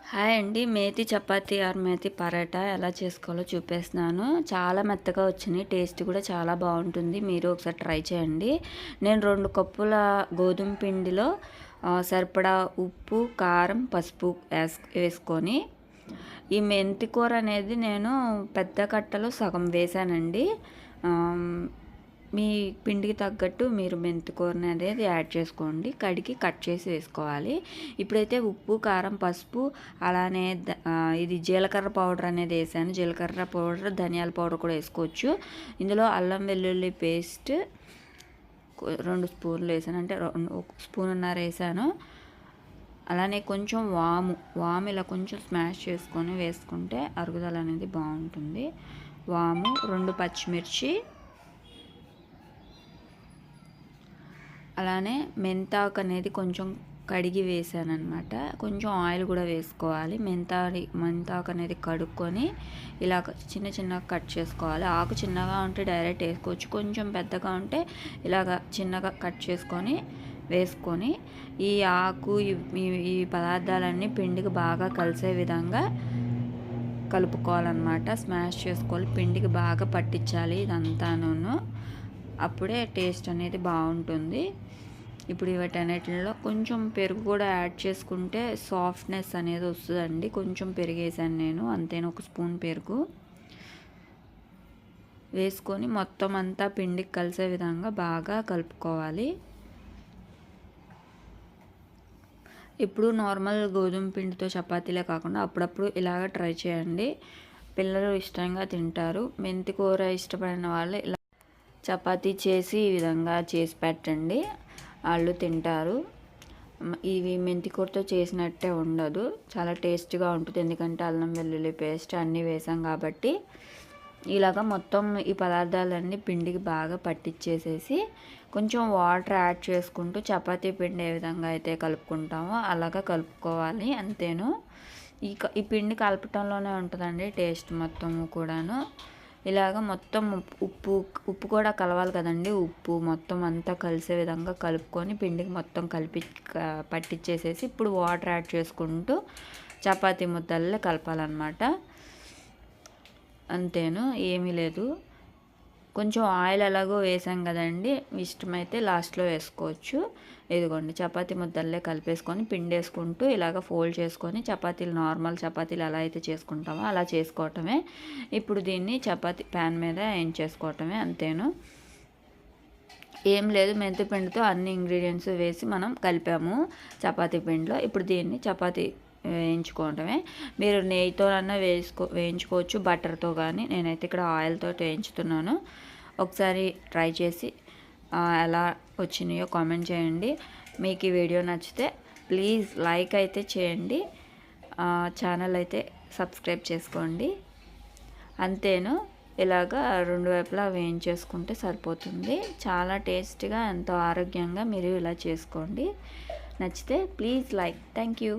Hi అండి. Methi chapati are methi paratha ఎలా చేసుకోవాలో చూపిస్తున్నాను. చాలా మెత్తగా వచ్చినాయి. టేస్ట్ కూడా చాలా బాగుంటుంది. మీరు ఒకసారి ట్రై చేయండి. నేను 2 కప్పుల గోధుమ పిండిలో సరిపడా ఉప్పు, కారం, పసుపు వేసుకొని ఈ మెంతి కూర అనేది నేను పెద్ద కట్టలో సగం వేసానండి. మీ పిండికి తగ్గట్టు మీరు మెంతికూరని అనేది యాడ్ చేసుకోండి. కడిగి కట్ చేసి వేసుకోవాలి. ఇప్పుడైతే ఉప్పు, కారం, పసుపు అలానే ఇది జీలకర్ర పౌడర్ అనేది వేసాను. జీలకర్ర పౌడర్, ధనియాల పౌడర్ కూడా వేసుకోవచ్చు. ఇందులో అల్లం వెల్లుల్లి పేస్ట్ 2 స్పూన్లు వేసాను, అంటే 1 స్పూన్నర వేసాను. అలానే కొంచెం వాము ఇలా కొంచెం స్మాష్ చేసుకొని వేసుకుంటే అరుగుదల అనేది బాగుంటుంది. వాము, 2 పచ్చిమిర్చి, అలానే మెంతాకు అనేది కొంచెం కడిగి వేసాను అనమాట. కొంచెం ఆయిల్ కూడా వేసుకోవాలి. మెంతాకు అనేది కడుక్కొని ఇలా చిన్నగా కట్ చేసుకోవాలి. ఆకు చిన్నగా ఉంటే డైరెక్ట్ వేసుకోవచ్చు, కొంచెం పెద్దగా ఉంటే ఇలాగ చిన్నగా కట్ చేసుకొని వేసుకొని ఈ ఆకు ఈ పదార్థాలన్నీ పిండికి బాగా కలిసే విధంగా కలుపుకోవాలన్నమాట. స్మాష్ చేసుకోవాలి, పిండికి బాగా పట్టించాలి ఇదంతాను. అప్పుడే టేస్ట్ అనేది బాగుంటుంది. ఇప్పుడు వీటన్నిటిలో కొంచెం పెరుగు కూడా యాడ్ చేసుకుంటే సాఫ్ట్నెస్ అనేది వస్తుందండి. కొంచెం పెరుగు వేసాను నేను, అంతేనా 1 స్పూన్ పెరుగు వేసుకొని మొత్తం అంతా పిండికి కలిసే విధంగా బాగా కలుపుకోవాలి. ఇప్పుడు నార్మల్ గోధుమ పిండితో చపాతీలే కాకుండా అప్పుడప్పుడు ఇలాగ ట్రై చేయండి. పిల్లలు ఇష్టంగా తింటారు. మెంతి కూర ఇష్టపడిన వాళ్ళు ఇలా చపాతీ చేసి ఈ విధంగా చేసి పెట్టండి, వాళ్ళు తింటారు. ఇవి మెంతి కూరతో చేసినట్టే ఉండదు, చాలా టేస్ట్గా ఉంటుంది. ఎందుకంటే అల్లం వెల్లుల్లి పేస్ట్ అన్నీ వేసాం కాబట్టి. ఇలాగ మొత్తం ఈ పదార్థాలన్నీ పిండికి బాగా పట్టించేసేసి కొంచెం వాటర్ యాడ్ చేసుకుంటూ చపాతీ పిండి ఏ విధంగా అయితే కలుపుకుంటామో అలాగా కలుపుకోవాలి, అంతేను. ఈ పిండి కలపటంలోనే ఉంటుందండి టేస్ట్ మొత్తము కూడాను. ఇలాగ మొత్తం ఉప్పు కూడా కలవాలి కదండి. ఉప్పు మొత్తం అంతా కలిసే విధంగా కలుపుకొని పిండికి మొత్తం పట్టించేసేసి ఇప్పుడు వాటర్ యాడ్ చేసుకుంటూ చపాతీ ముద్దల్లో కలపాలన్నమాట, అంతేను, ఏమీ లేదు. కొంచెం ఆయిల్ ఎలాగో వేసాం కదండి, ఇష్టమైతే లాస్ట్లో వేసుకోవచ్చు. ఇదిగోండి చపాతీ ముద్దల్లే కలిపేసుకొని పిండి వేసుకుంటూ ఇలాగ ఫోల్డ్ చేసుకొని చపాతీలు నార్మల్ చపాతీలు ఎలా అయితే చేసుకుంటామో అలా చేసుకోవటమే. ఇప్పుడు దీన్ని చపాతీ ప్యాన్ మీద వేయించేసుకోవటమే, అంతేను, ఏం లేదు. మెంతి పిండితో అన్ని ఇంగ్రీడియంట్స్ వేసి మనం కలిపాము చపాతీ పిండిలో. ఇప్పుడు దీన్ని చపాతీ వేయించుకోవటమే. మీరు నెయ్యితోనన్నా వేయించుకోవచ్చు, బటర్తో కానీ. నేనైతే ఇక్కడ ఆయిల్తో వేయించుతున్నాను. ఒకసారి ట్రై చేసి ఎలా వచ్చినాయో కామెంట్ చేయండి. మీకు ఈ వీడియో నచ్చితే ప్లీజ్ లైక్ అయితే చేయండి, ఛానల్ అయితే సబ్స్క్రైబ్ చేసుకోండి, అంతేను. ఇలాగా 2 వైపులా వేయించేసుకుంటే సరిపోతుంది. చాలా టేస్టీగా, ఎంతో ఆరోగ్యంగా మీరు ఇలా చేసుకోండి. నచ్చితే ప్లీజ్ లైక్. Thank you.